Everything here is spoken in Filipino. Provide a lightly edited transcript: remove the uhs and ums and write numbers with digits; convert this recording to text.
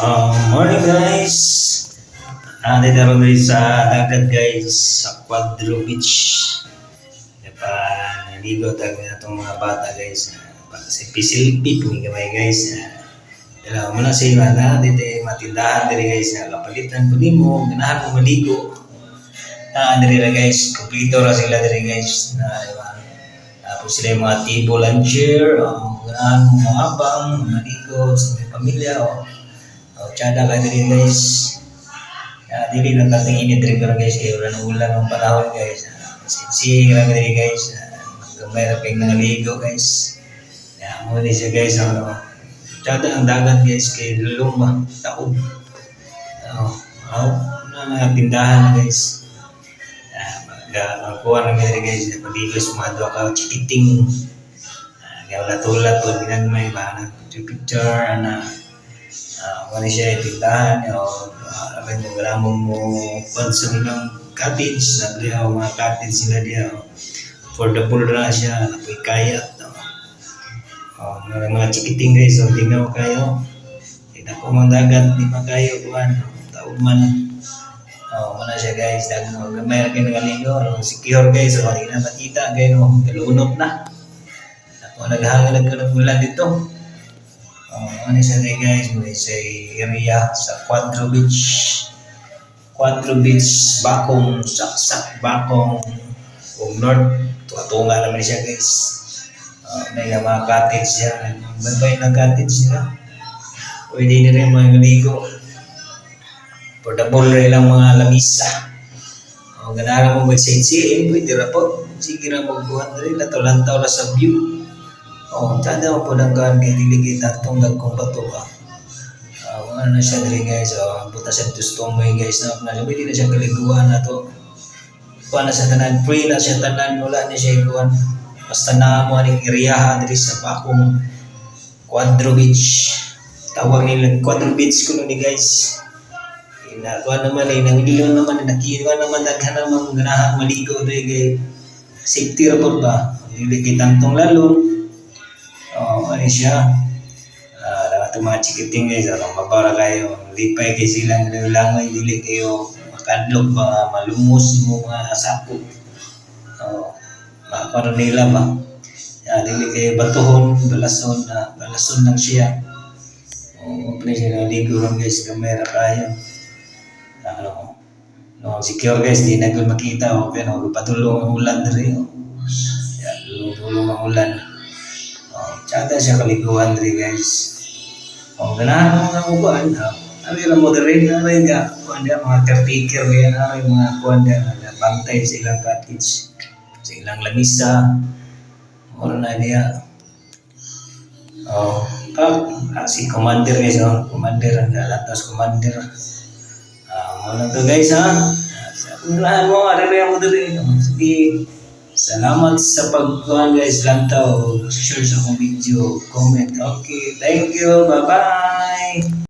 Morning guys. Dito rin guys sa dagat guys sa Quadro Beach. Diba, naligo tayo na itong mga bata guys. Kasi pisilpi po gamay guys. Dala mo na sa iba na dito matindahan dito guys. Kapalitan po mo, ganahan mo maligo. Dito guys, kumpleto ra sila dito guys. Diba? Tapos sila yung mga table and chair. Ganahan mo mabang, maligo sa may pamilya. Tsada ka din guys. Dili lang natin initrig ko guys. Kaya wala ng ulan ng panahon guys. Sinsing lang din guys. Gamay na ping nangaligo guys. Muna siya guys. Tsada ang dagat guys. Kaya lulong taob. Mga tindahan guys. Ang kuha ng mga guys. Pag-ibig sumadwa ka. Chikiting. Kaya wala tulad po. May ba picture wala siya itindahan abay mo galamong mo sa mga cottage sabi mga cottage sila diya affordable na siya napoy kaya mga chikiting guys tingnan mo kayo tignan ko mga dagat di pa kayo kuhan taog man muna siya guys gamay rin nangaligo secure guys hindi na makita kayo galunot na naghahangad ko ng ulan dito. Ano siya guys, may sa area sa Quadro Beach, Bakong, Saksak, Bakong, North, tuwa-tunga naman siya guys. May mga cottage siya, may ng cottage siya. Pwede na rin mga ligo. Portable rin lang mga lamisa. Ganara mo mag-sightseeing, pwede rin po. Sige rin magbuhat rin, lantaw na sa view. Tsada mo po ng kaan kaya diligid atong dagkong bato ba. Ano na siya dali guys. Buta siya tustong mo guys. Pwede na siya kaliguan na to. Kuha na siya tanan. Free na siya tanan. Wala na siya ikuan. Basta na mo aning iriyahan dali sa Bakong Quadro Beach. Tawag nila Quadro Beach ko ni guys. Kuha naman nangiliwan naman. Nakiwan naman. Daghan naman ganahan maligo dali guys. Safety report ba? Diligid tantong lalong. Ano siya ito mga chikiting guys mabara kayo lipay kayo silang langoy dili kayo makadlog mga malumos mo mga sapo makaroon nila ba dili kayo batuhon balason lang siya pwede siya naligo lang guys kamera kayo secure guys di na makita pero patulong ang ulan rin tulong ang ulan. Tsada siya kaliguan rin guys. Ganahan mo nga uban. Ari lang mo rin. Ari nga. Kuwanda mga caretaker yan. Ari mga kuwanda. Bantay sa ilang cottage. Sa ilang lamisa. Mura na niya. Si commander guys. Commander. Latas commander. Muna to guys ha. Ganahan mo. Ari lang mo rin. Sige. Salamat sa pagkuhan guys. Lantaw, share sa akong video, comment. Okay, thank you. Bye-bye.